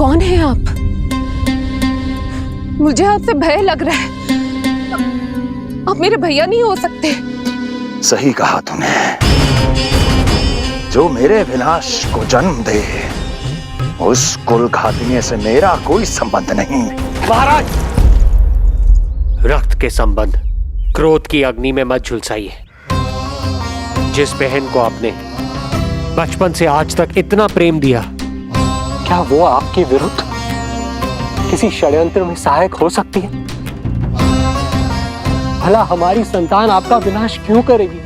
कौन है आप? मुझे आपसे भय लग रहा है। आप मेरे भैया नहीं हो सकते। सही कहा तूने। जो मेरे विनाश को जन्म दे, उस कुल घातिनी से मेरा कोई संबंध नहीं। महाराज, रक्त के संबंध क्रोध की अग्नि में मत झुलसाइए। जिस बहन को आपने बचपन से आज तक इतना प्रेम दिया, क्या वो आपके विरुद्ध किसी षड्यंत्र में सहायक हो सकती है? भला हमारी संतान आपका विनाश क्यों करेगी?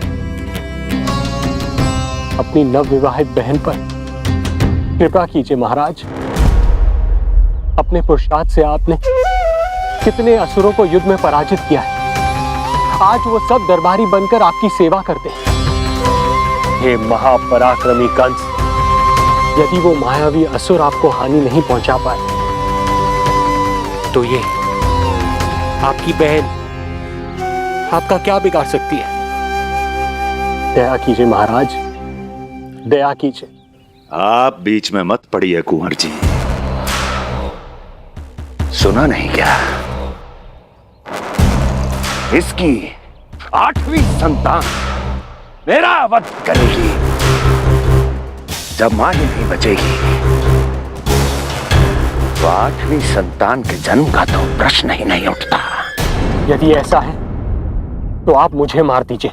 अपनी नवविवाहित बहन पर कृपा कीजिए महाराज। अपने पुरुषार्थ से आपने कितने असुरों को युद्ध में पराजित किया है। आज वो सब दरबारी बनकर आपकी सेवा करते हैं। हे महापराक्रमी कंस, यदि वो मायावी असुर आपको हानि नहीं पहुंचा पाए, तो ये आपकी बहन आपका क्या बिगाड़ सकती है? दया कीजिए महाराज, दया कीजिए। आप बीच में मत पड़िए कुंवर जी। सुना नहीं क्या? इसकी 8वीं संतान मेरा वध करेगी। जब मां ही नहीं बचेगी, तो 8वीं संतान के जन्म का तो प्रश्न ही नहीं उठता। यदि ऐसा है तो आप मुझे मार दीजिए।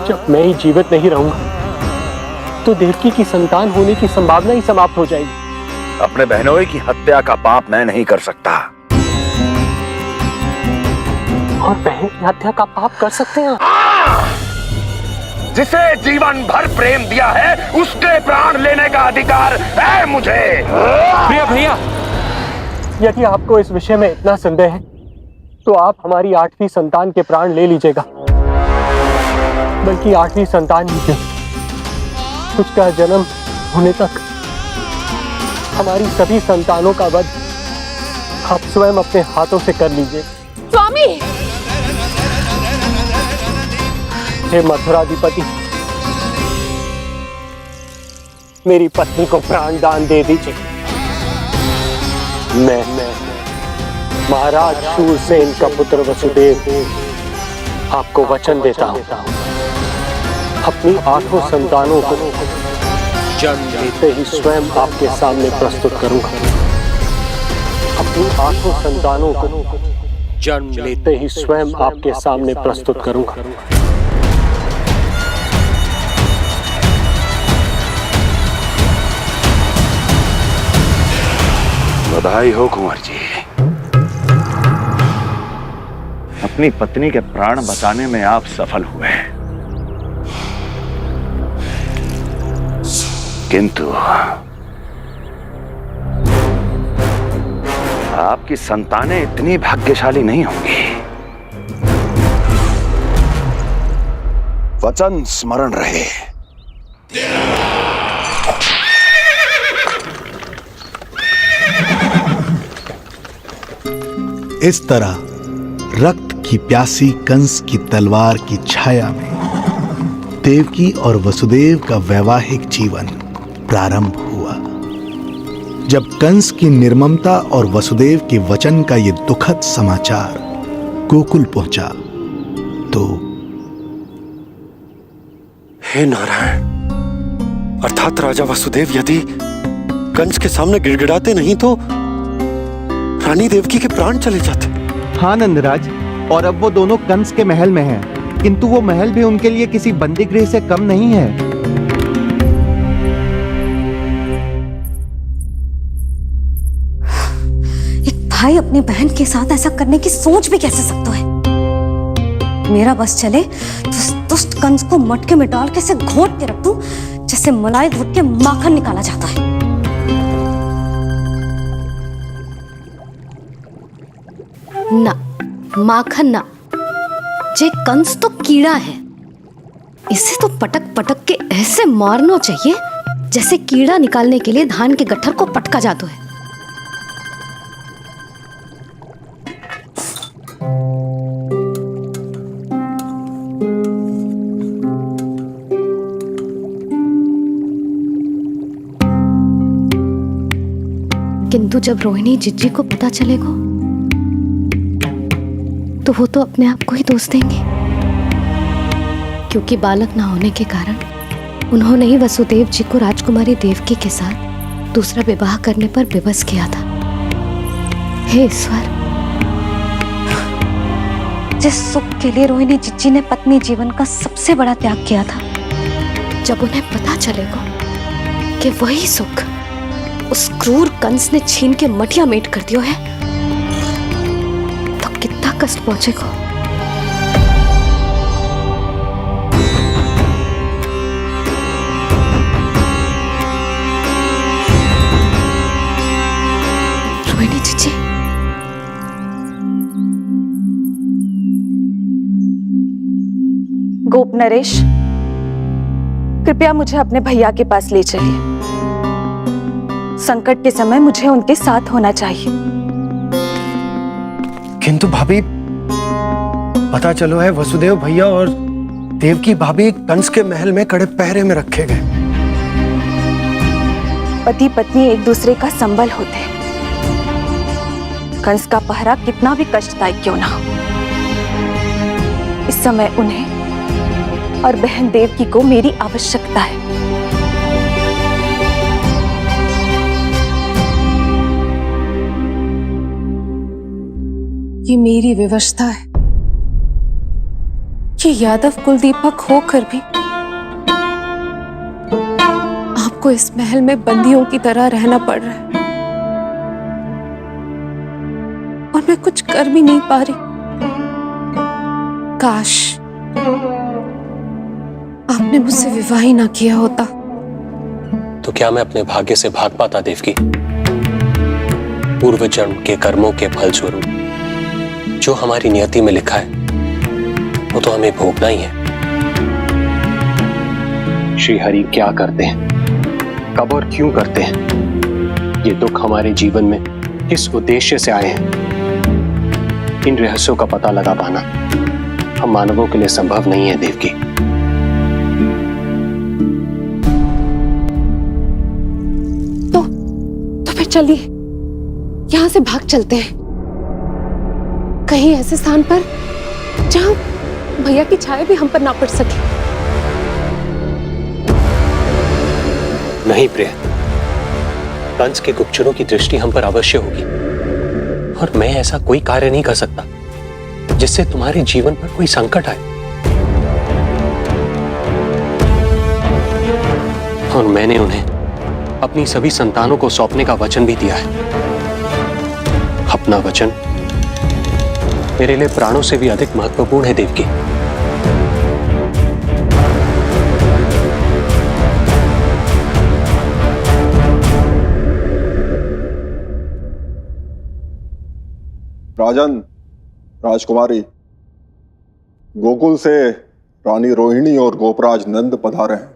जब मैं ही जीवित नहीं रहूंगा, तो देवकी की संतान होने की संभावना ही समाप्त हो जाएगी। अपने बहनोई की हत्या का पाप मैं नहीं कर सकता। और बहन की हत्या का पाप कर सकते हैं? जिसे जीवन भर प्रेम दिया है, उसके प्राण लेने का अधिकार है मुझे। भैया भैया, यदि आपको इस विषय में इतना संदेह है, तो आप हमारी 8वीं संतान के प्राण ले लीजिएगा। बल्कि 8वीं संतान ही क्यों, उसका जन्म होने तक हमारी सभी संतानों का वध आप स्वयं अपने हाथों से कर लीजिए। स्वामी! हे मथुराधिपति, मेरी पत्नी को प्राण दान दे दीजिए। मैं महाराज शूरसेन का पुत्र वसुदेव आपको वचन देता हूं, अपनी 8 संतानों को जन्म लेते ही स्वयं आपके सामने प्रस्तुत करूंगा। अपनी 8 संतानों को जन्म लेते ही स्वयं आपके सामने प्रस्तुत करूंगा। बधाई हो कुंवर जी। अपनी पत्नी के प्राण बचाने में आप सफल हुए, किंतु आपकी संतानें इतनी भाग्यशाली नहीं होंगी। वचन स्मरण रहे। इस तरह रक्त की प्यासी कंस की तलवार की छाया में देवकी और वसुदेव का वैवाहिक जीवन प्रारंभ हुआ। जब कंस की निर्ममता और वसुदेव के वचन का ये दुखद समाचार गोकुल पहुंचा, तो हे नारायण, अर्थात राजा वसुदेव यदि कंस के सामने गिड़गिड़ाते नहीं तो रानी देवकी के प्राण चले जाते। हाँ नंदराज, और अब वो दोनों कंस के महल में हैं, किंतु वो महल भी उनके लिए किसी बंदीगृह से कम नहीं है। एक भाई अपनी बहन के साथ ऐसा करने की सोच भी कैसे सकता है? मेरा बस चले तो उस दुष्ट कंस को मटके में डाल के ऐसे घोंट के रख दूं, जैसे मलाई घोट के माखन निकाला जाता है। ना, माखन ना, जे कंस तो कीड़ा है। इसे तो पटक पटक के ऐसे मारना चाहिए जैसे कीड़ा निकालने के लिए धान के गट्ठर को पटका जाता है। किंतु जब रोहिणी जिज्जी को पता चलेगा तो वो तो अपने आप को ही दोष देंगे, क्योंकि बालक ना होने के कारण उन्होंने ही वसुदेव जी को राजकुमारी देवकी के साथ दूसरा विवाह करने पर विवश किया था। हे ईश्वर, जिस सुख के लिए रोहिणी जिज्जी ने पत्नी जीवन का सबसे बड़ा त्याग किया था, जब उन्हें पता चलेगा कि वही सुख उस क्रूर कंस ने छीन के मटिया मेट कर दिया है, तो कितना कष्ट पहुंचेगा। रोहिणी जीजी, गोप नरेश, कृपया मुझे अपने भैया के पास ले चलिए। संकट के समय मुझे उनके साथ होना चाहिए। किंतु भाभी, पता चलो है वसुदेव भैया और देवकी भाभी कंस के महल में कड़े पहरे में रखे गए। पति पत्नी एक दूसरे का संबल होते हैं। कंस का पहरा कितना भी कष्टदायक क्यों ना हो, इस समय उन्हें और बहन देवकी को मेरी आवश्यकता है। ये मेरी विवशता है। ये यादव कुलदीपक होकर भी आपको इस महल में बंदियों की तरह रहना पड़ रहा है, और मैं कुछ कर भी नहीं पा रही। काश आपने मुझसे विवाह ही ना किया होता। तो क्या मैं अपने भाग्य से भाग पाता देवकी? पूर्व जन्म के कर्मों के फलस्वरूप जो हमारी नियति में लिखा है वो तो हमें भोगना ही है। श्री हरि क्या करते हैं, कब और क्यों करते हैं, ये दुख हमारे जीवन में किस उद्देश्य से आए हैं, इन रहस्यों का पता लगा पाना हम मानवों के लिए संभव नहीं है देवकी। तो फिर चलिए यहां से भाग चलते हैं, कहीं ऐसे स्थान पर जहां भैया की छाया भी हम पर ना पड़ सके। नहीं प्रिय, कंस के गुप्तचरों की दृष्टि हम पर अवश्य होगी, और मैं ऐसा कोई कार्य नहीं कर सकता जिससे तुम्हारे जीवन पर कोई संकट आए। और मैंने उन्हें अपनी सभी संतानों को सौंपने का वचन भी दिया है। अपना वचन मेरे लिए प्राणों से भी अधिक महत्वपूर्ण है देवकी। राजन, राजकुमारी, गोकुल से रानी रोहिणी और गोपराज नंद पधारे हैं।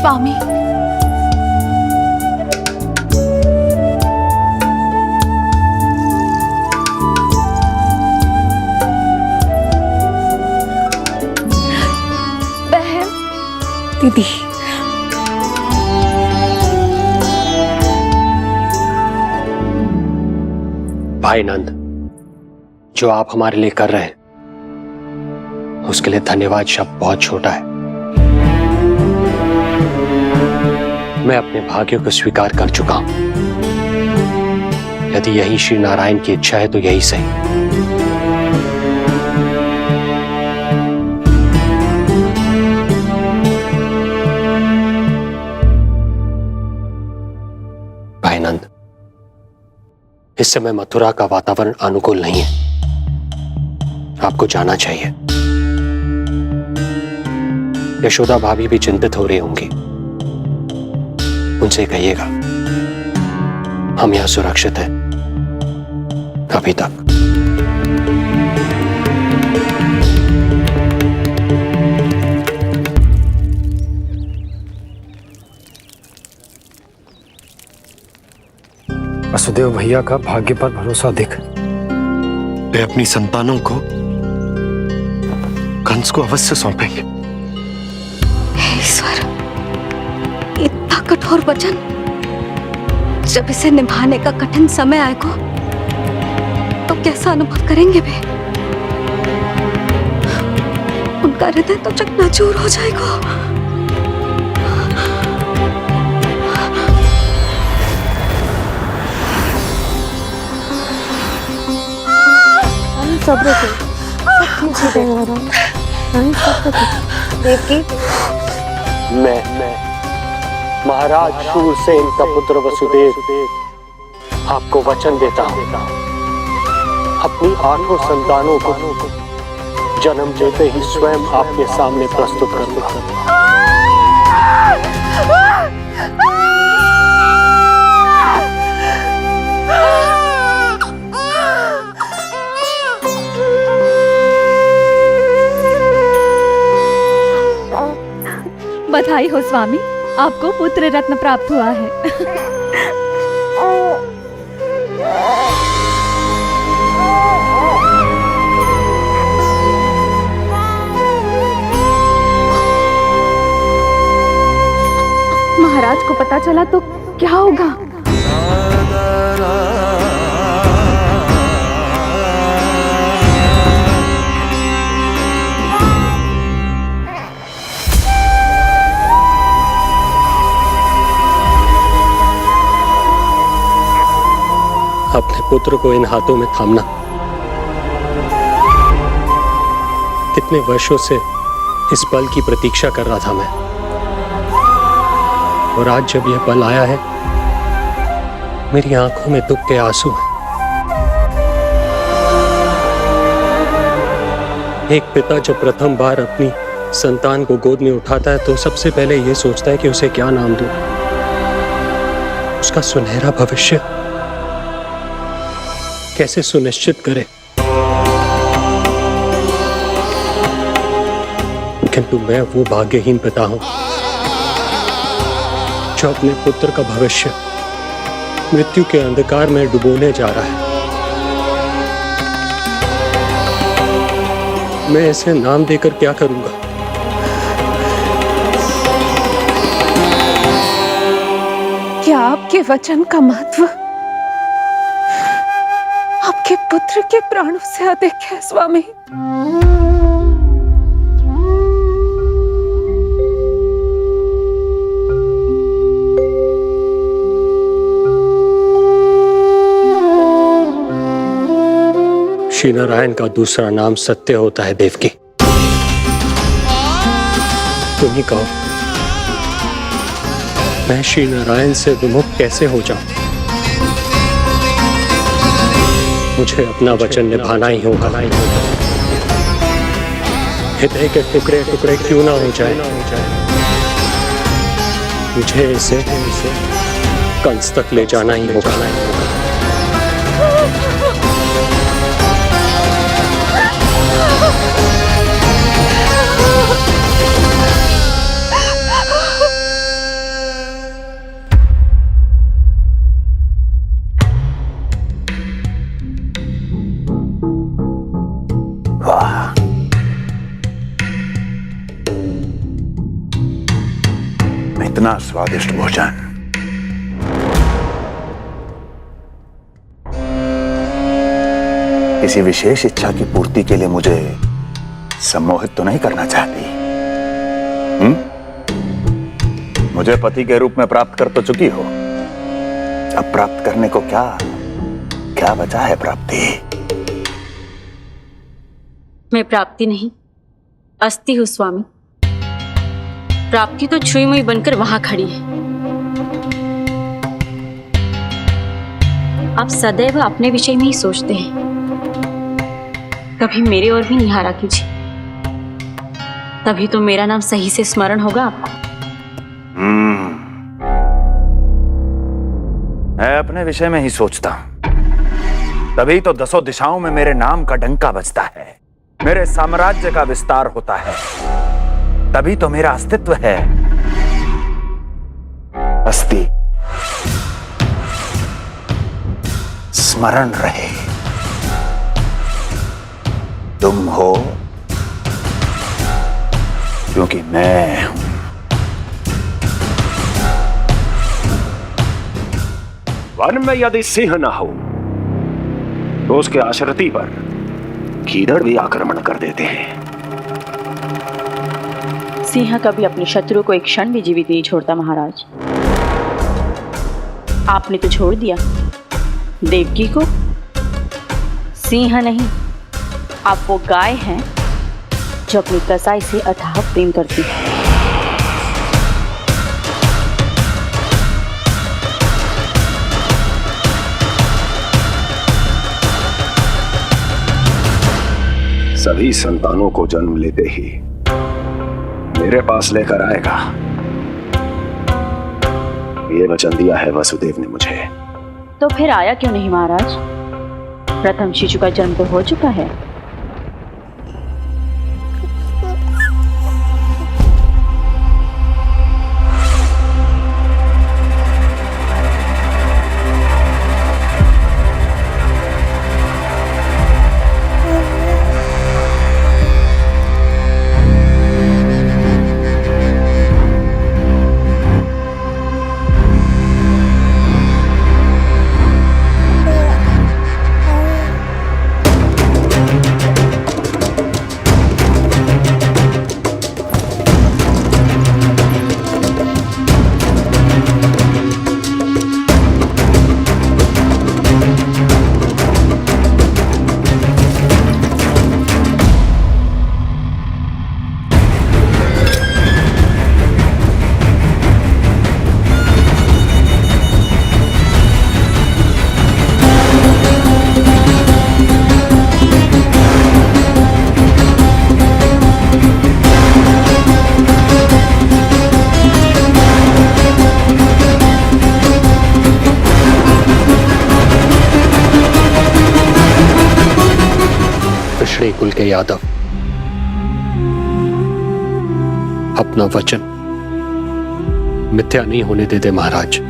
स्वामी, बहन, दीदी, भाई नंद, जो आप हमारे लिए कर रहे हैं उसके लिए धन्यवाद शब्द बहुत छोटा है। मैं अपने भाग्य को स्वीकार कर चुका हूं। यदि यही श्री नारायण की इच्छा है तो यही सही। भाई नंद, इस समय मथुरा का वातावरण अनुकूल नहीं है, आपको जाना चाहिए। यशोदा भाभी भी चिंतित हो रही होंगी, उनसे कहिएगा हम यहां सुरक्षित हैं अभी तक। वसुदेव भैया का भाग्य पर भरोसा दिख। वे अपनी संतानों को कंस को अवश्य सौंपेंगे। हे ईश्वर, इतना कठोर वचन, जब इसे निभाने का कठिन समय आएगा तो कैसा अनुभव करेंगे वे? उनका हृदय तो चकनाचूर हो जाएगा। सब्र से सब ठीक हो जाएगा। रानी सब्र से। देवकी, मैं महाराज शूरसेन का पुत्र वसुदेव आपको वचन देता हूं, अपनी 8 संतानों को जन्म देते ही स्वयं आपके सामने प्रस्तुत करूंगा। बधाई हो स्वामी, आपको पुत्र रत्न प्राप्त हुआ है। महाराज को पता चला तो क्या होगा? अपने पुत्र को इन हाथों में थामना। कितने वर्षों से इस पल की प्रतीक्षा कर रहा था मैं, और आज जब यह पल आया है, मेरी आंखों में दुख के आंसू हैं। एक पिता जब प्रथम बार अपनी संतान को गोद में उठाता है तो सबसे पहले यह सोचता है कि उसे क्या नाम दूं, उसका सुनहरा भविष्य कैसे सुनिश्चित करे। किंतु मैं वो भाग्यहीन पिता हूं जो अपने पुत्र का भविष्य मृत्यु के अंधकार में डुबोने जा रहा है। मैं इसे नाम देकर क्या करूंगा? क्या आपके वचन का महत्व आपके पुत्र के प्राणों से अधिक है स्वामी? श्री नारायण का दूसरा नाम सत्य होता है देवकी। तुम ही कहो, मैं श्री नारायण से विमुख कैसे हो जाऊं? मुझे अपना वचन निभाना ही होगा। हृदय के टुकड़े टुकड़े क्यों ना हो जाए, मुझे इसे कंस तक ले जाना ही होगा। इतना स्वादिष्ट भोजन किसी विशेष इच्छा की पूर्ति के लिए मुझे सम्मोहित तो नहीं करना चाहती? मुझे पति के रूप में प्राप्त कर तो चुकी हो, अब प्राप्त करने को क्या क्या बचा है प्राप्ति? मैं प्राप्ति नहीं, अस्थि हूं स्वामी। प्राप्ति तो छुई मुई बनकर वहां खड़ी है। आप सदैव अपने विषय में ही सोचते हैं, कभी मेरे ओर भी निहारा कीजिए, तभी तो मेरा नाम सही से स्मरण होगा आपको। मैं अपने विषय में ही सोचता हूं, तभी तो 10 दिशाओं में मेरे नाम का डंका बजता है, मेरे साम्राज्य का विस्तार होता है, तभी तो मेरा अस्तित्व है। अस्थि स्मरण रहे, तुम हो क्योंकि मैं हूं। वन में यदि सिंह न हो तो उसके आश्रिति पर गीदड़ भी आक्रमण कर देते हैं। सिंह कभी अपने शत्रु को एक क्षण भी जीवित नहीं छोड़ता महाराज। आपने तो छोड़ दिया देवकी को। सिंह नहीं, आप वो गाय हैं जो अपनी कसाई से अथाह प्रेम करती है। सभी संतानों को जन्म लेते ही मेरे पास लेकर आएगा, ये वचन दिया है वसुदेव ने मुझे। तो फिर आया क्यों नहीं महाराज? प्रथम शिशु का जन्म तो हो चुका है। कृष्ण कुल के यादव अपना वचन मिथ्या नहीं होने देते महाराज।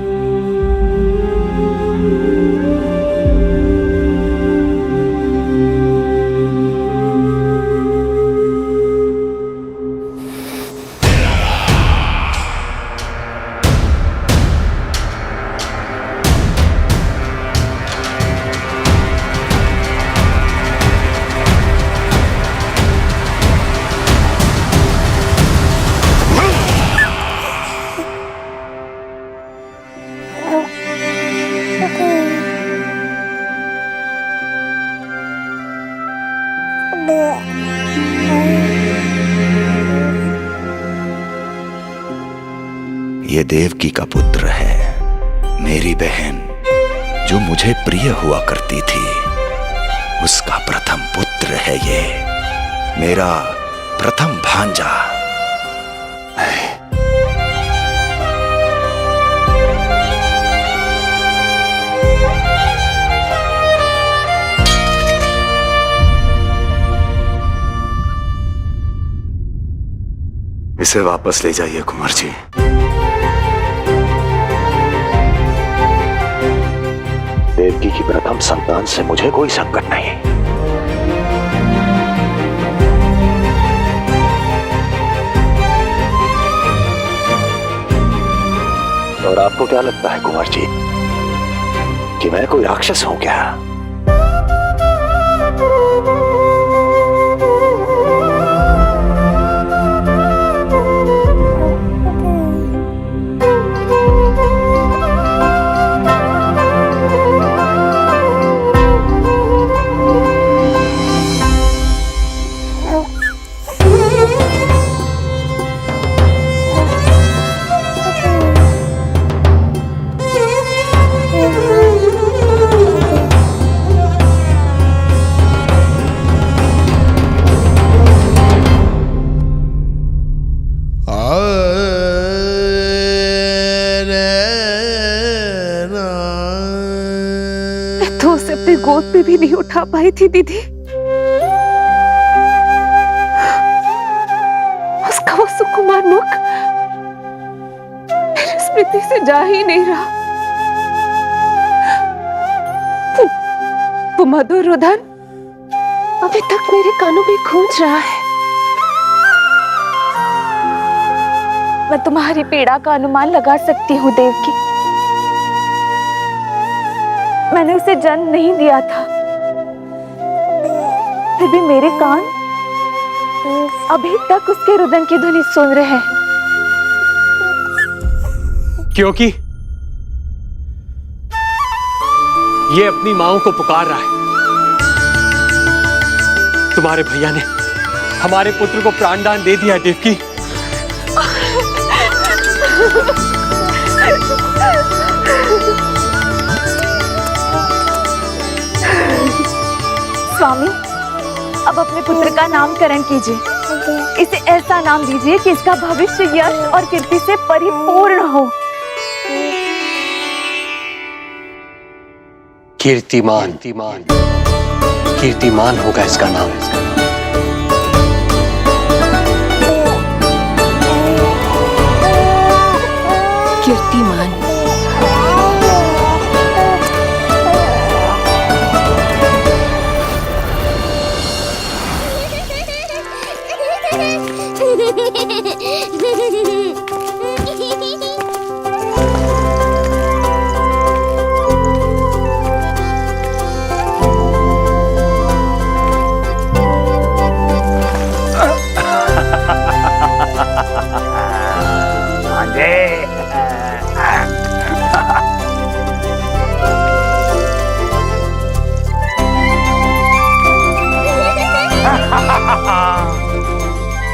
ये देवकी का पुत्र है, मेरी बहन जो मुझे प्रिय हुआ करती थी, उसका प्रथम पुत्र है ये, मेरा प्रथम भांजा। इसे वापस ले जाइए कुंवर जी। देवकी की प्रथम संतान से मुझे कोई संकट नहीं। और आपको क्या लगता है कुंवर जी कि मैं कोई राक्षस हूं क्या? तो उसे अपनी गोद पे भी नहीं उठा पाई थी दीदी। उसका वो सुकुमार मुख मेरी स्मृति से जा ही नहीं रहा। वो मधुर रुदन अभी तक मेरे कानों में गूंज रहा है। मैं तुम्हारी पीड़ा का अनुमान लगा सकती हूँ देवकी। मैंने उसे जन्म नहीं दिया था, फिर भी मेरे कान अभी तक उसके रुदन की ध्वनि सुन रहे हैं। क्योंकि ये अपनी माओ को पुकार रहा है। तुम्हारे भैया ने हमारे पुत्र को प्राणदान दे दिया देवकी। स्वामी, अब अपने पुत्र का नामकरण कीजिए। इसे ऐसा नाम दीजिए कि इसका भविष्य यश और कीर्ति से परिपूर्ण हो। कीर्तिमान, कीर्तिमान होगा इसका नाम। कीर्तिमान।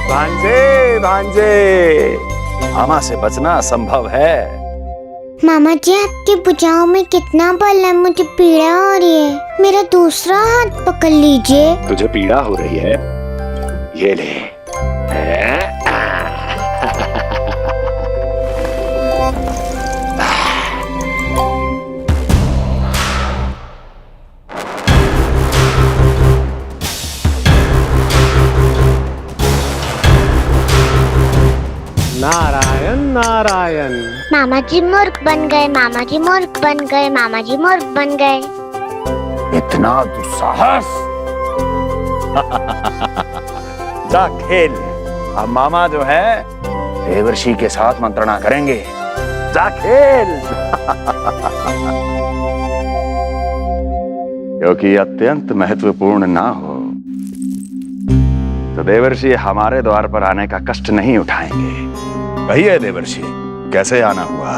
भांजे भांजे, मामा से बचना असंभव है। मामा जी, आपकी भुजाओं में कितना बल है, मुझे पीड़ा हो रही है। मेरा दूसरा हाथ पकड़ लीजिए। तुझे पीड़ा हो रही है? ये ले। नारायण नारायण। मामा जी मूर्ख बन गए, मामा जी मूर्ख बन गए, मामा जी मूर्ख बन गए। इतना दुस्साहस! जा खेल। अब मामा जो है देवर्षि के साथ मंत्रणा करेंगे। जा खेल। क्योंकि अत्यंत महत्वपूर्ण ना हो तो देवर्षि हमारे द्वार पर आने का कष्ट नहीं उठाएंगे। कहिए देवर्षि, कैसे आना हुआ?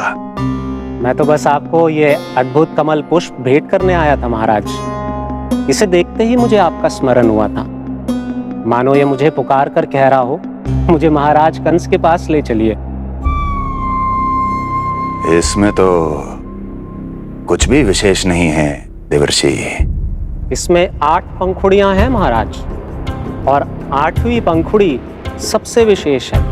मैं तो बस आपको ये अद्भुत कमल पुष्प भेंट करने आया था महाराज। इसे देखते ही मुझे आपका स्मरण हुआ था। मानो ये मुझे पुकार कर कह रहा हो, मुझे महाराज कंस के पास ले चलिए। इसमें तो कुछ भी विशेष नहीं है देवर्षि। इसमें 8 पंखुड़ियां हैं महाराज, और 8वीं पंखुड़ी सबसे विशेष है।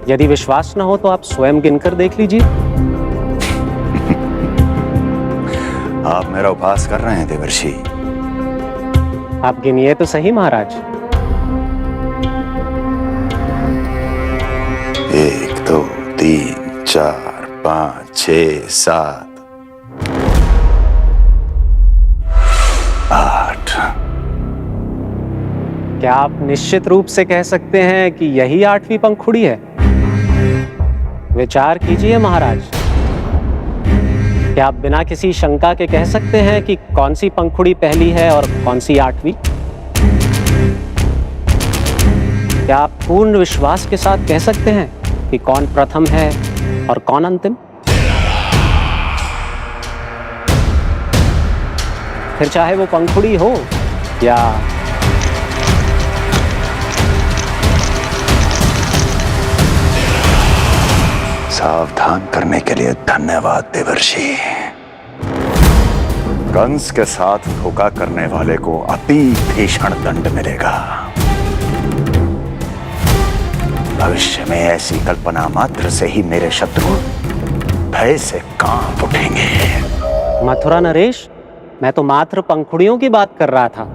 यदि विश्वास न हो तो आप स्वयं गिनकर देख लीजिए। आप मेरा उपहास कर रहे हैं देवर्षि। आप गिनिए तो सही महाराज। 1 2 3 4 5 6 7 8। क्या आप निश्चित रूप से कह सकते हैं कि यही 8वीं पंखुड़ी है? विचार कीजिए महाराज। क्या आप बिना किसी शंका के कह सकते हैं कि कौन सी पंखुड़ी पहली है और कौन सी 8वीं? क्या आप पूर्ण विश्वास के साथ कह सकते हैं कि कौन प्रथम है और कौन अंतिम? फिर चाहे वो पंखुड़ी हो या सावधान करने के लिए धन्यवाद देवर्षि। कंस के साथ धोखा करने वाले को अति भीषण दंड मिलेगा। भविष्य में ऐसी कल्पना मात्र से ही मेरे शत्रु भय से कांप उठेंगे। मथुरा नरेश, मैं तो मात्र पंखुड़ियों की बात कर रहा था।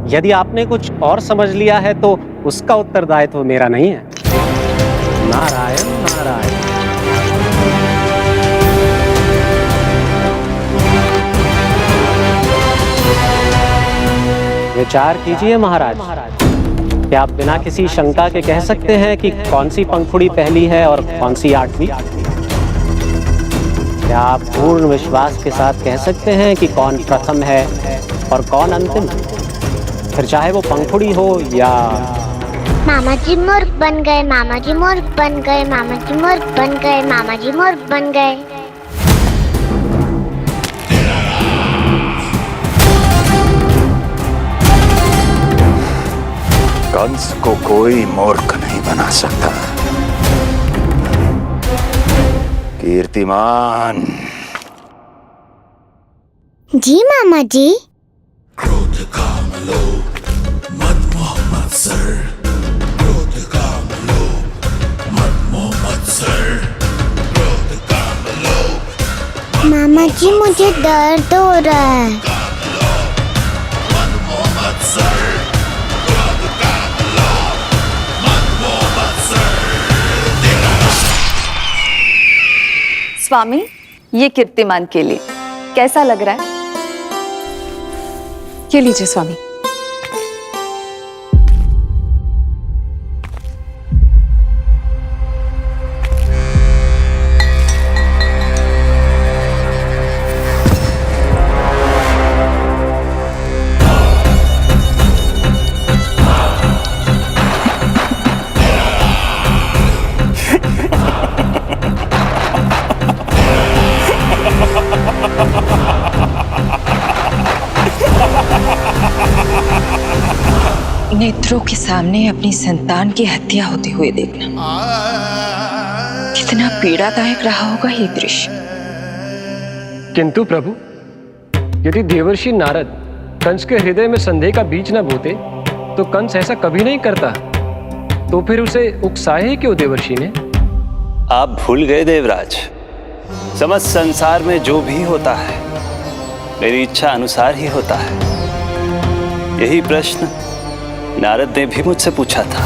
यदि आपने कुछ और समझ लिया है तो उसका उत्तरदायित्व मेरा नहीं है। नारायण नारायण। विचार कीजिए महाराज। क्या आप बिना किसी शंका के कह सकते हैं कि कौन सी पंखुड़ी पहली है और कौन सी आठवीं? क्या आप पूर्ण विश्वास के साथ कह सकते हैं कि कौन प्रथम है और कौन अंतिम? फिर चाहे वो पंखुड़ी हो या... मामा जी मूर्ख बन गए, मामा जी मूर्ख बन गए, मामा जी मूर्ख बन गए, मामा जी मूर्ख बन गए। कंस को कोई मूर्ख नहीं बना सकता। कीर्तिमान। जी मामा जी। क्रोध काम लोभ मद मोह मत्सर, क्रोध काम लोभ मद मोह मत्सर, क्रोध काम लोभ। मामा जी मुझे दर्द हो रहा है। मद मोह मत्सर, क्रोध काम लोभ मद मोह मत्सर। स्वामी, ये कीर्तिमान के लिए कैसा लग रहा है? ये लीजिए स्वामी। नेत्रों के सामने अपनी संतान की हत्या होते हुए देखना कितना पीड़ादायक रहा होगा ये दृश्य। किंतु प्रभु, यदि देवर्षि नारद कंस के हृदय में संदेह का बीज न बोते तो कंस ऐसा कभी नहीं करता। तो फिर उसे उकसाए ही क्यों देवर्षि ने? आप भूल गए देवराज, समस्त संसार में जो भी होता है मेरी इच्छा अनुसार ही होता है। यही प्रश्न नारद ने भी मुझसे पूछा था।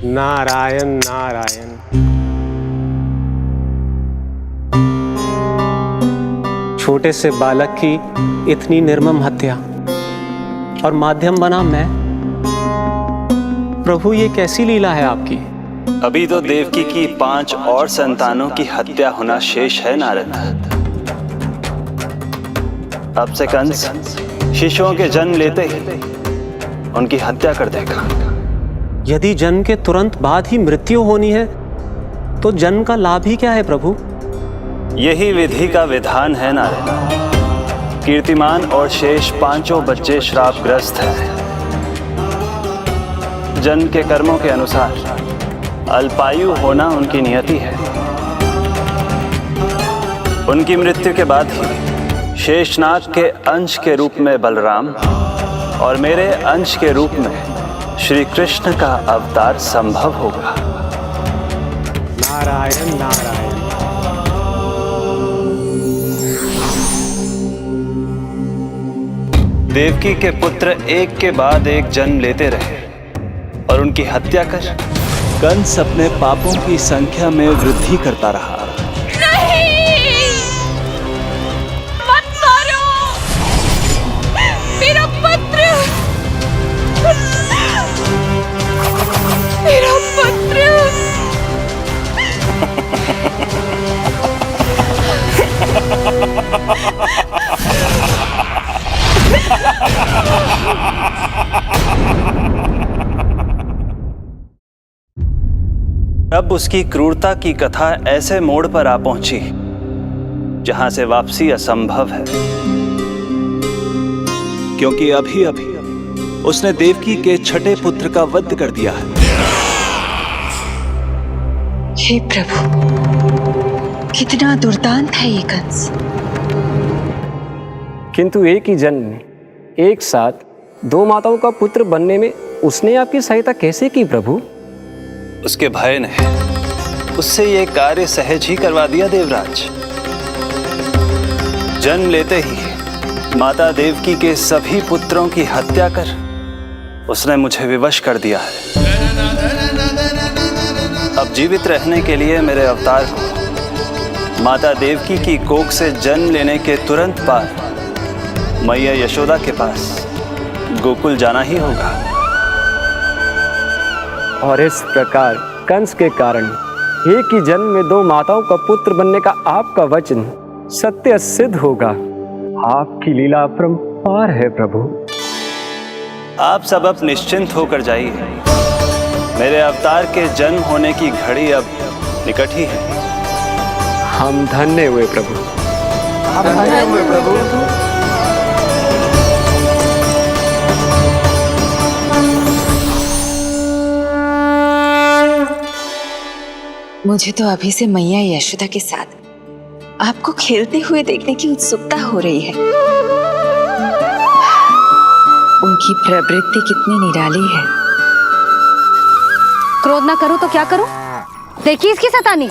नारायण नारायण। छोटे से बालक की इतनी निर्मम हत्या और माध्यम बना मैं। प्रभु, ये कैसी लीला है आपकी? अभी तो देवकी की 5 और संतानों की हत्या होना शेष है नारद। अब से कंस शिशुओं के जन्म लेते ही उनकी हत्या कर देगा। यदि जन्म के तुरंत बाद ही मृत्यु होनी है तो जन्म का लाभ ही क्या है प्रभु? यही विधि का विधान है नारद। कीर्तिमान और शेष 5 बच्चे श्रापग्रस्त हैं। जन्म के कर्मों के अनुसार अल्पायु होना उनकी नियति है। उनकी मृत्यु के बाद ही शेषनाग के अंश के रूप में बलराम और मेरे अंश के रूप में श्री कृष्ण का अवतार संभव होगा। नारायण नारायण। देवकी के पुत्र एक के बाद एक जन्म लेते रहे और उनकी हत्या कर कंस अपने पापों की संख्या में वृद्धि करता रहा। नहीं! मत मारो! मेरा पुत्र! मेरा पुत्र! अब उसकी क्रूरता की कथा ऐसे मोड़ पर आ पहुंची जहां से वापसी असंभव है, क्योंकि अभी अभी उसने देवकी के छठे पुत्र का वध कर दिया है। हे प्रभु, कितना दुर्दांत है ये कंस। किंतु एक ही जन्म में एक साथ 2 माताओं का पुत्र बनने में उसने आपकी सहायता कैसे की प्रभु? उसके भय ने उससे ये कार्य सहज ही करवा दिया देवराज। जन्म लेते ही माता देवकी के सभी पुत्रों की हत्या कर उसने मुझे विवश कर दिया है। अब जीवित रहने के लिए मेरे अवतार को माता देवकी की कोख से जन्म लेने के तुरंत बाद मैया यशोदा के पास गोकुल जाना ही होगा। और इस प्रकार कंस के कारण एक ही जन्म में दो माताओं का पुत्र बनने का आपका वचन सत्य सिद्ध होगा। आपकी लीला अपरंपार है प्रभु। आप सब अब निश्चिंत होकर जाइए। मेरे अवतार के जन्म होने की घड़ी अब निकट ही है। हम धन्य हुए प्रभु। हम धन्य हुए प्रभु। मुझे तो अभी से मैया यशोदा के साथ आपको खेलते हुए देखने की उत्सुकता हो रही है। उनकी प्रवृत्ति कितनी निराली है। क्रोध ना करूं तो क्या करूं? देखिए इसकी सतानी,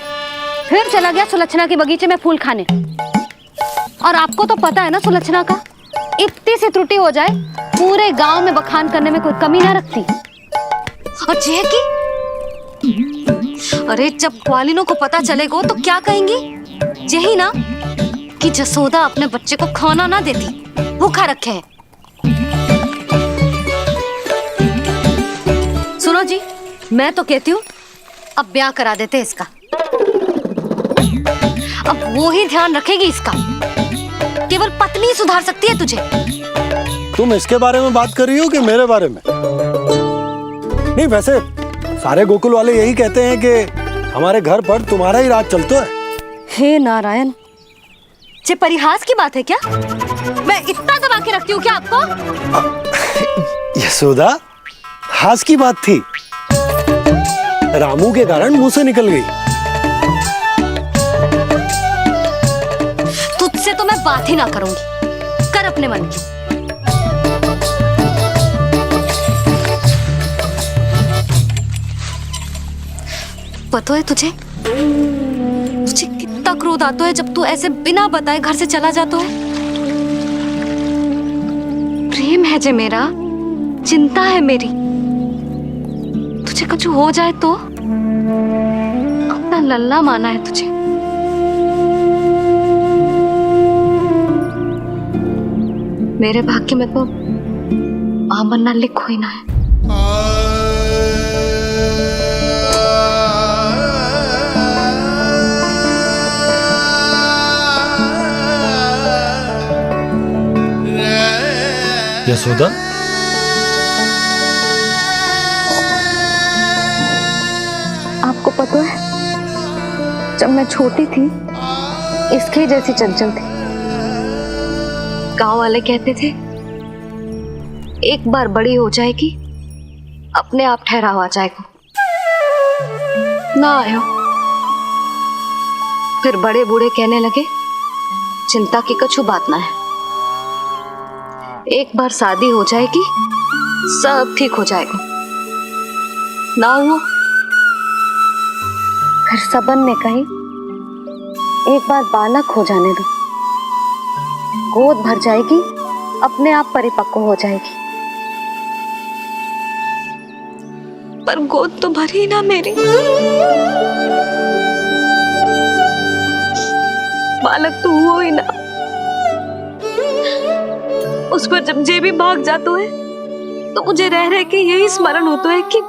फिर चला गया सुलक्षणा के बगीचे में फूल खाने। और आपको तो पता है ना सुलक्षणा का, इतनी सी त्रुटि हो जाए पूरे गांव में बखान करने में कोई कमी ना रखती। और यह कि अरे जब ग्वालिनों को पता चलेगा तो क्या कहेंगी? यही ना कि जसोदा अपने बच्चे को खाना ना देती, भूखा रखे है। सुनो जी, मैं तो कहती हूँ अब ब्याह करा देते इसका। अब वो ही ध्यान रखेगी इसका। केवल पत्नी सुधार सकती है तुझे। तुम इसके बारे में बात कर रही हो कि मेरे बारे में? नहीं, वैसे सारे गोकुल वाले यही कहते हैं कि हमारे घर पर तुम्हारा ही राज चलता है। हे नारायण, ये परिहास की बात है क्या? मैं इतना दबा के रखती हूँ क्या आपको? यशोदा, हास की बात थी। रामू के कारण मुंह से निकल गई। तुझसे तो मैं बात ही ना करूंगी। कर अपने मन की। पता है तुझे कितना क्रोध आता है जब तू ऐसे बिना बताए घर से चला जाता है। प्रेम है जे मेरा, चिंता है मेरी। तुझे कुछ हो जाए तो अपना लल्ला माना है तुझे। मेरे भाग्य में तो आमन्ना लिखो ही ना है। यशोदा, आपको पता है, जब मैं छोटी थी इसके जैसी चंचल थी। गांव वाले कहते थे एक बार बड़ी हो जाएगी अपने आप ठहराव आ जाएगा। ना आयो। फिर बड़े बूढ़े कहने लगे चिंता की कछु बात ना है, एक बार शादी हो जाएगी सब ठीक हो जाएगा। ना हुआ। फिर सबन ने कही एक बार बालक हो जाने दो, गोद भर जाएगी अपने आप परिपक्व हो जाएगी। पर गोद तो भरी ना मेरी। बालक तो हुआ ही ना। उस पर जब जे भी भाग जाता है तो मुझे रह रह के यही स्मरण होता है कि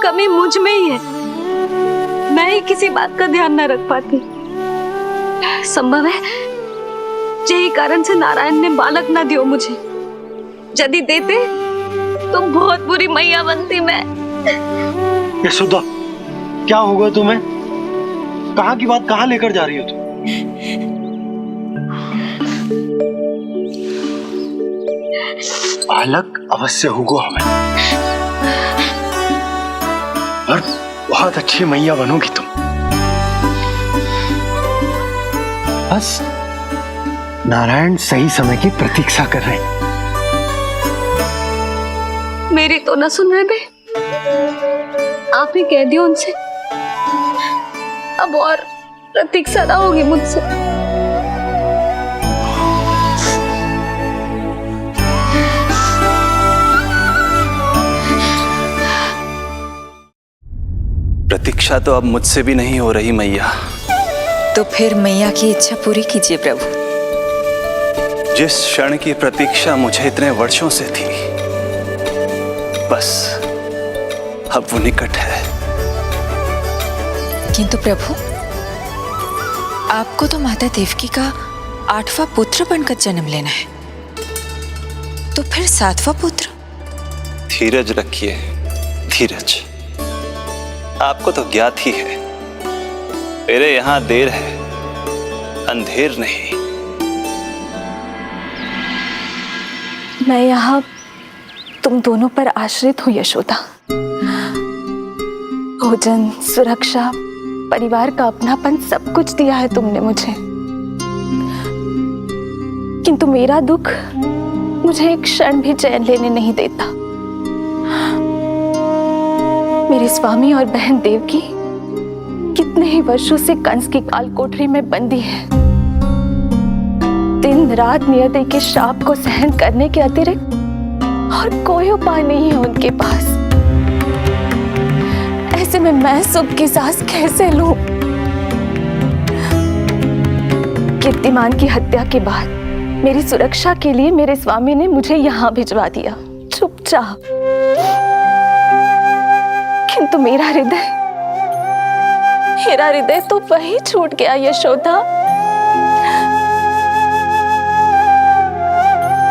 कमी मुझ में ही है। मैं ही किसी बात का ध्यान न रख पाती। संभव है यही कारण से नारायण ने बालक ना दियो मुझे। यदि देते तो बहुत बुरी मैया बनती मैं। यशोदा, क्या होगा तुम्हें? कहाँ की बात कहाँ लेकर जा रही हो तुम? बालक अवश्य होगा हमें, और बहुत अच्छी मैया बनोगी तुम। बस नारायण सही समय की प्रतीक्षा कर रहे हैं। मेरी तो ना सुन रहे बे। आप ही कह दियो उनसे, अब और प्रतीक्षा ना होगी मुझसे। प्रतीक्षा तो अब मुझसे भी नहीं हो रही मैया। तो फिर मैया की इच्छा पूरी कीजिए प्रभु। जिस क्षण की प्रतीक्षा मुझे इतने वर्षों से थी, बस अब वो निकट है। किंतु प्रभु, आपको तो माता देवकी का 8वां पुत्र बनकर जन्म लेना है, तो फिर 7वां पुत्र? धीरज रखिए, धीरज। आपको तो ज्ञात ही है, मेरे यहां देर है, अंधेर नहीं। मैं यहाँ तुम दोनों पर आश्रित हूँ यशोदा। भोजन, सुरक्षा, परिवार का अपनापन सब कुछ दिया है तुमने मुझे, किंतु मेरा दुख मुझे एक क्षण भी चैन लेने नहीं देता। मेरे स्वामी और बहन देवकी कितने ही वर्षों से कंस की काल कोठरी में बंदी है। दिन रात नियति के शाप को सहन करने के अतिरिक्त और कोई उपाय नहीं है उनके पास। ऐसे में मैं सुख की सांस कैसे लूं? कीर्तिमान की हत्या के बाद मेरी सुरक्षा के लिए मेरे स्वामी ने मुझे यहाँ भिजवा दिया, चुपचाप। किंतु मेरा हृदय तो वही छूट गया यशोदा।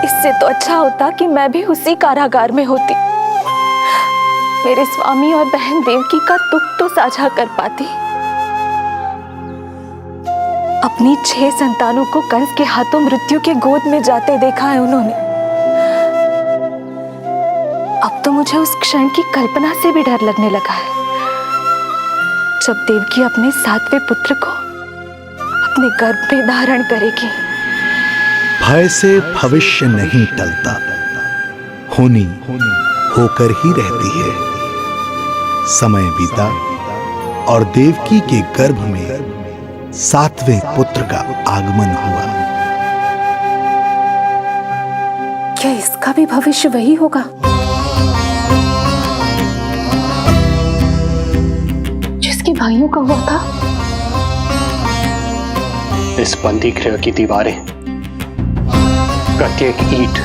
इससे तो अच्छा होता कि मैं भी उसी कारागार में होती, मेरे स्वामी और बहन देवकी का दुख तो साझा कर पाती। अपनी 6 संतानों को कंस के हाथों मृत्यु के गोद में जाते देखा है उन्होंने। अब तो मुझे उस क्षण की कल्पना से भी डर लगने लगा है, जब देवकी अपने 7वें पुत्र को अपने गर्भ में धारण करेगी। भय से भविष्य नहीं टलता, होनी होकर ही रहती है। समय बीता और देवकी के गर्भ में 7वें पुत्र का आगमन हुआ। क्या इसका भी भविष्य वही होगा जिसके भाइयों का हुआ था? इस बंदी गृह की दीवारें, प्रत्येक ईंट,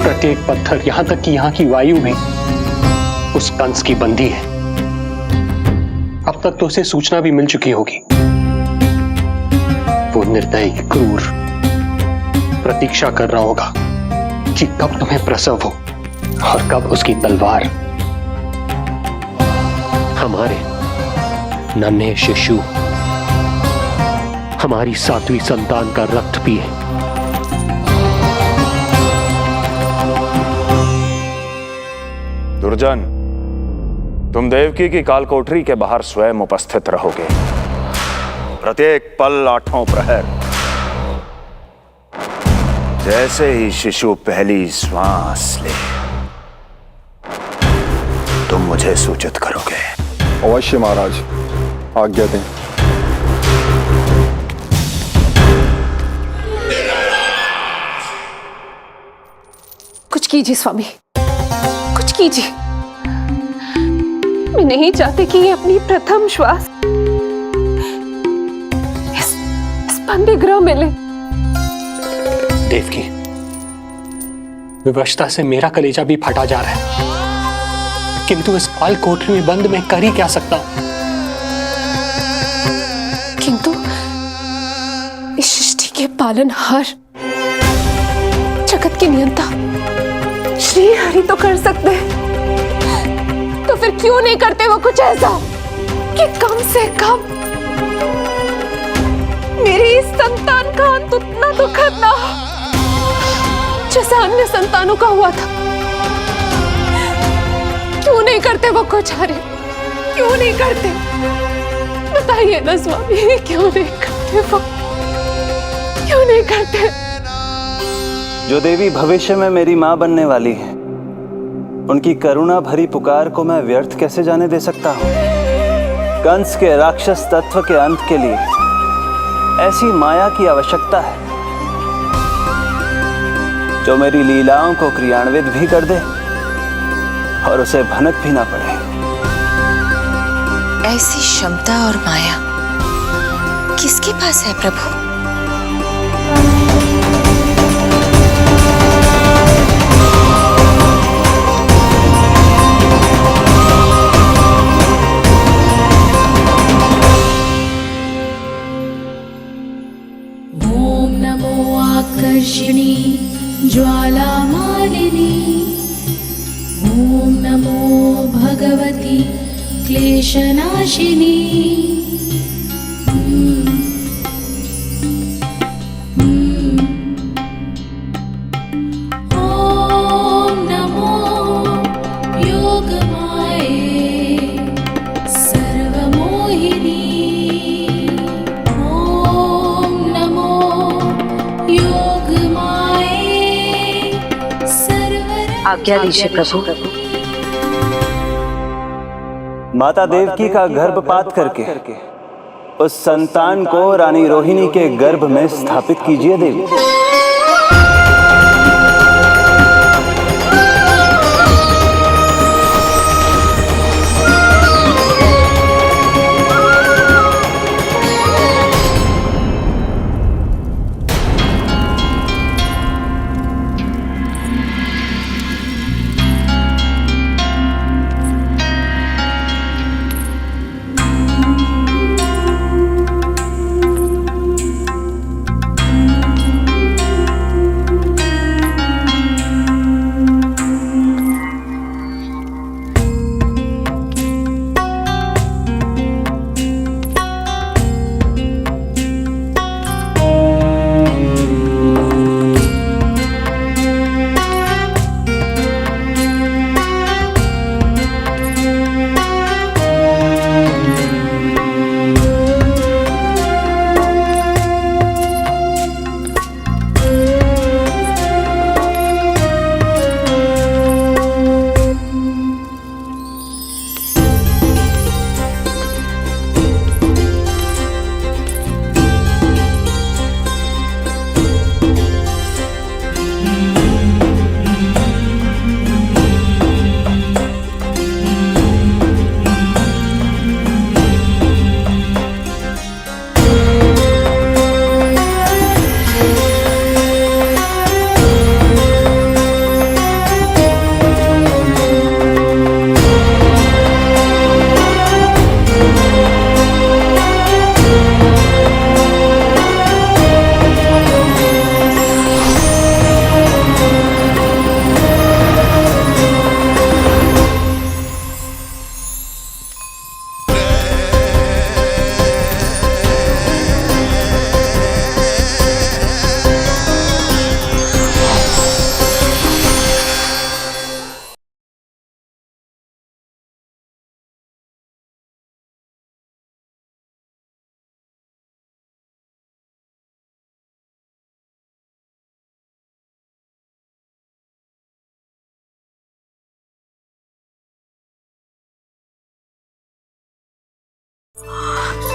प्रत्येक पत्थर, यहां तक कि यहां की वायु भी उस कंस की बंदी है। अब तक तो उसे सूचना भी मिल चुकी होगी। वो निर्दयी, क्रूर प्रतीक्षा कर रहा होगा कि कब तुम्हें प्रसव हो और कब उसकी तलवार हमारे नन्हे शिशु, हमारी 7वीं संतान का रक्त पिए। दुर्जन, तुम देवकी की कालकोठरी के बाहर स्वयं उपस्थित रहोगे, प्रत्येक पल 8वां प्रहर। जैसे ही शिशु पहली श्वास ले, तुम मुझे सूचित करोगे। अवश्य महाराज, आज्ञा दें। कुछ कीजिए स्वामी, कुछ कीजिए। मैं नहीं चाहती कि ये अपनी प्रथम श्वास इस बंदी गृह में ले। देवकी, विवशता से मेरा कलेजा भी फटा जा रहा है, किंतु इस काल कोठरी में बंद मैं कर ही क्या सकता हूं? किंतु इस सृष्टि के पालनहार, जगत के नियंता श्री हरि तो कर सकते हैं, तो फिर क्यों नहीं करते वो कुछ ऐसा कि कम से कम मेरी इस संतान का अंत उतना दुखद ना हो जैसा अन्य संतानों का हुआ था। क्यों नहीं करते वो कुछ हरि? क्यों नहीं करते? बताइए ना स्वामी, क्यों नहीं करते वो? क्यों नहीं करते? जो देवी भविष्य में मेरी मां बनने वाली है, उनकी करुणा भरी पुकार को मैं व्यर्थ कैसे जाने दे सकता हूं? कंस के राक्षस तत्व के अंत के लिए ऐसी माया की आवश्यकता है जो मेरी लीलाओं को क्रियान्वित भी कर दे और उसे भनक भी ना पड़े। ऐसी क्षमता और माया किसके पास है प्रभु? ओम नमो आकर्षिणी ज्वाला मालिनी, ओम नमो भगवती क्लेशनाशिनी। ओम नमो योगमाये सर्वमोहिनी। ओम नमो योगमाये आज्ञा दीजिए प्रभु। माता देवकी का गर्भपात करके उस संतान को रानी रोहिणी के गर्भ में स्थापित कीजिए देवी।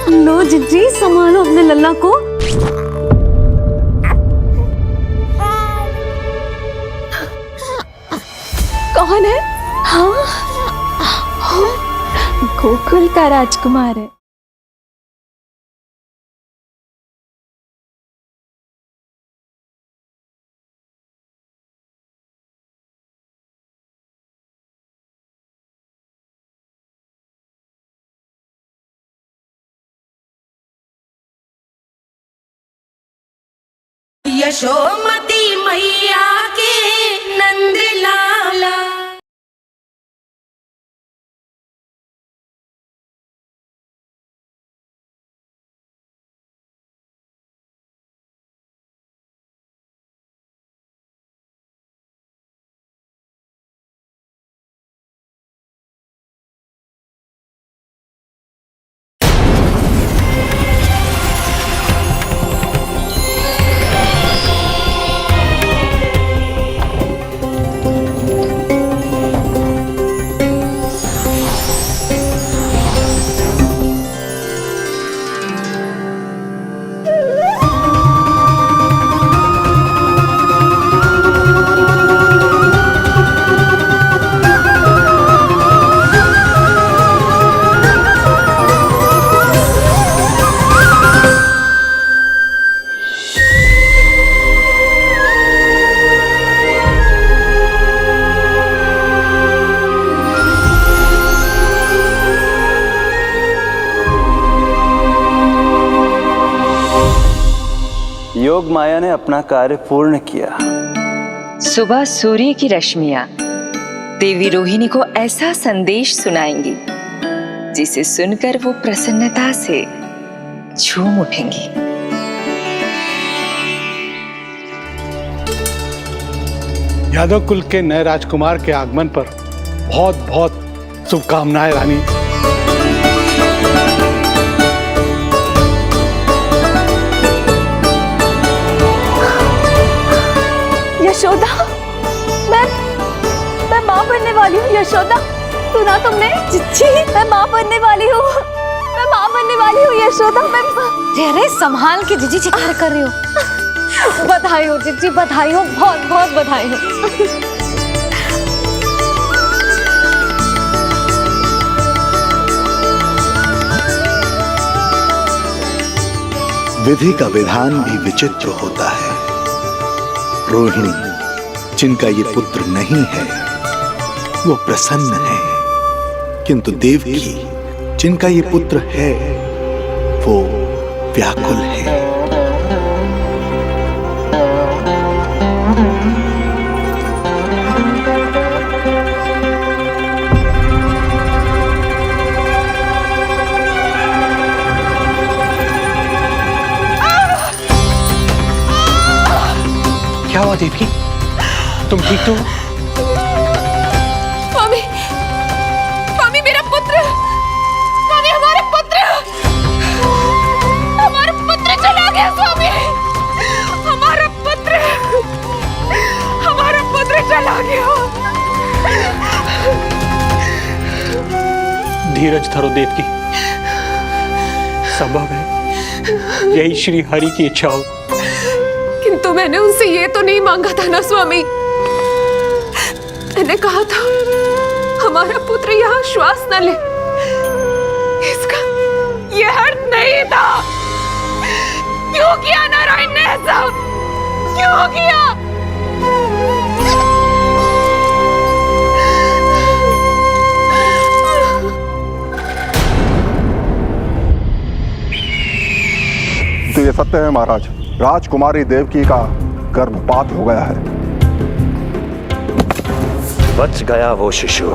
लो जिज्जी, संभालो अपने लल्ला को। कौन है? हाँ, गोकुल का राजकुमार है। यशोमती मैया के नंद लाला। योग माया ने अपना कार्य पूर्ण किया। सुबह सूर्य की रश्मियां देवी रोहिणी को ऐसा संदेश सुनाएंगी जिसे सुनकर वो प्रसन्नता से झूम उठेंगी। यादव कुल के नए राजकुमार के आगमन पर बहुत बहुत शुभकामनाएं रानी। यशोदा, मैं माँ बनने वाली हूँ। यशोदा, सुना तुमने? चिच्ची, मैं माँ बनने वाली हूँ। मैं माँ बनने वाली हूँ यशोदा। अरे संभाल के जीजी चिकार कर रही हो। बधाई हो चिच्ची, बधाई हो, बहुत बहुत बधाई हो। विधि का विधान भी विचित्र होता है। रोहिणी, जिनका ये पुत्र नहीं है, वो प्रसन्न है, किंतु देवकी, जिनका ये पुत्र है, वो व्याकुल है। क्या हुआ देवकी? तुम ठीक तो हो? स्वामी, स्वामी मेरा पुत्र, स्वामी हमारा पुत्र चला गया। स्वामी, हमारा पुत्र चला गया। धीरज धरो देवकी, संभव है यही श्री हरि की इच्छा हो। किंतु मैंने उनसे ये तो नहीं मांगा था ना स्वामी। मैंने कहा था हमारा पुत्र यहाँ श्वास न ले, इसका ये अर्थ नहीं था। क्यों किया नारायण ने ऐसा? क्यों किया? तो ये सत्य है महाराज, राजकुमारी देवकी का गर्भपात हो गया है। बच गया वो शिशु।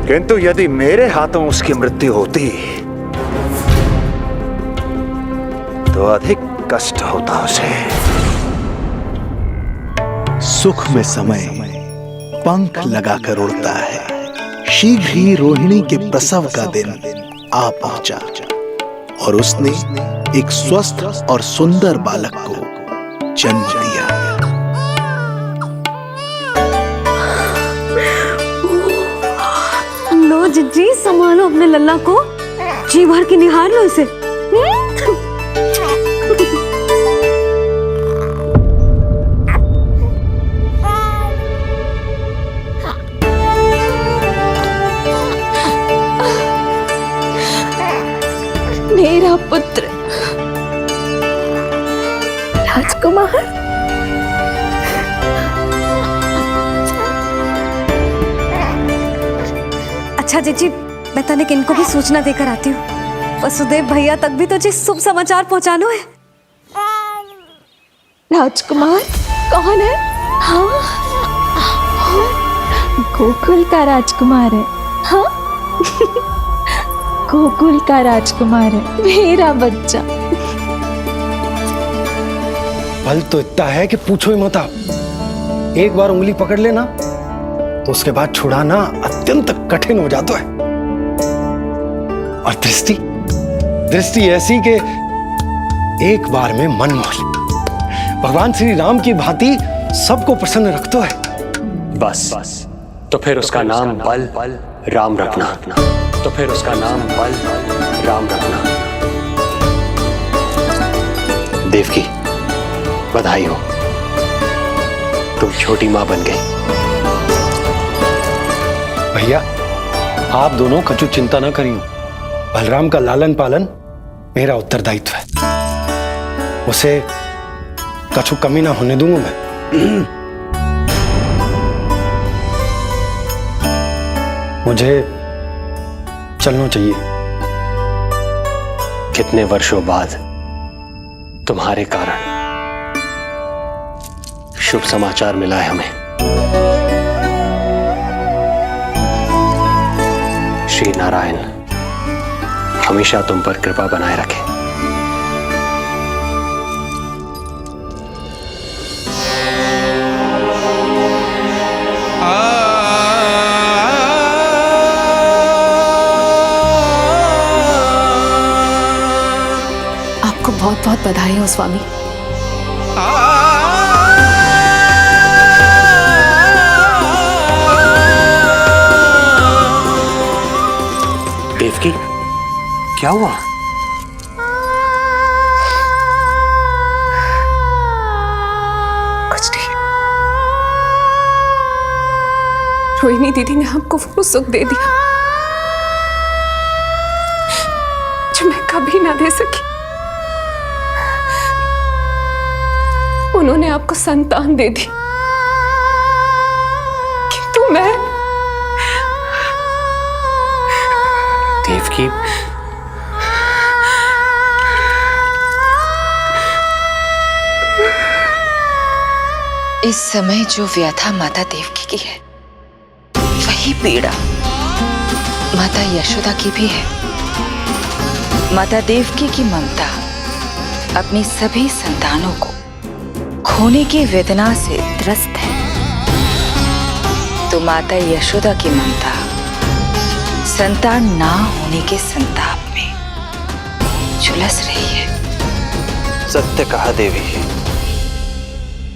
किंतु यदि मेरे हाथों उसकी मृत्यु होती तो अधिक कष्ट होता उसे। सुख में समय पंख लगाकर उड़ता है। शीघ्र ही रोहिणी के प्रसव का दिन आ पहुंचा और उसने एक स्वस्थ और सुंदर बालक को जन्म दिया। लो जिज्जी, संभालो अपने लल्ला को, जी भर के निहार लो इसे। मेरा पुत्र राजकुमार। अच्छा जीजी, मैं तनिक इनको भी सूचना देकर आती हूँ। वसुदेव भैया तक भी तुझे शुभ समाचार पहुंचानो है। राजकुमार कौन है? हाँ, गोकुल का राजकुमार है। हाँ, गोकुल का राजकुमार है मेरा बच्चा। बल तो इतना है कि पूछो ही मत। एक बार उंगली पकड़ लेना तो उसके बाद छुड़ाना अत्यंत कठिन हो जाता है। और दृष्टि ऐसी कि एक बार में मन मोह। भगवान श्री राम की भांति सबको प्रसन्न रखता है। बस तो फिर उसका नाम बल राम रखना। तो फिर उसका नाम बल राम रखना। देवकी, बधाई हो, तुम छोटी मां बन गई। भैया, आप दोनों कछु चिंता न करियो। बलराम का लालन पालन मेरा उत्तरदायित्व है। उसे कछु कमी ना होने दूंगा मैं। मुझे चलना चाहिए। कितने वर्षों बाद तुम्हारे कारण शुभ समाचार मिला है हमें। श्री नारायण हमेशा तुम पर कृपा बनाए रखे। आपको बहुत बहुत बधाई हो स्वामी। देवकी, क्या हुआ? कुछ नहीं। रोहिणी दीदी ने हमको वो सुख दे दिया जो मैं कभी ना दे सकी। उन्होंने आपको संतान दे दी, किंतु मैं देवकी, इस समय जो व्यथा माता देवकी की है वही पीड़ा माता यशोदा की भी है। माता देवकी की ममता अपनी सभी संतानों को खोने की वेदना से त्रस्त है, तो माता यशोदा की ममता संतान ना होने के संताप में झुलस रही है। सत्य कहा देवी,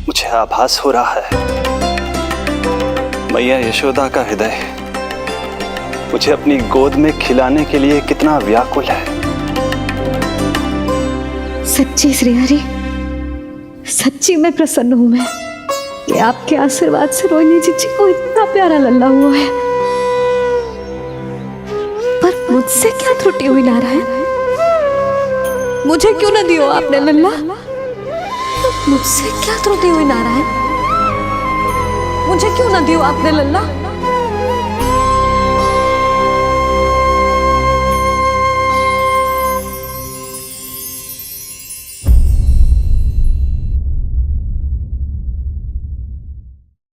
मुझे आभास हो रहा है मैया यशोदा का हृदय मुझे अपनी गोद में खिलाने के लिए कितना व्याकुल है। सच्ची श्रीहरि, सच्ची में प्रसन्न हूं मैं कि आपके आशीर्वाद से रोहिणी जी को इतना प्यारा लल्ला हुआ है। पर मुझसे क्या त्रुटि हुई नारायण? मुझे क्यों न दियो आपने लल्ला? मुझसे क्या त्रुटि हुई नारायण? मुझे क्यों न दियो आपने लल्ला?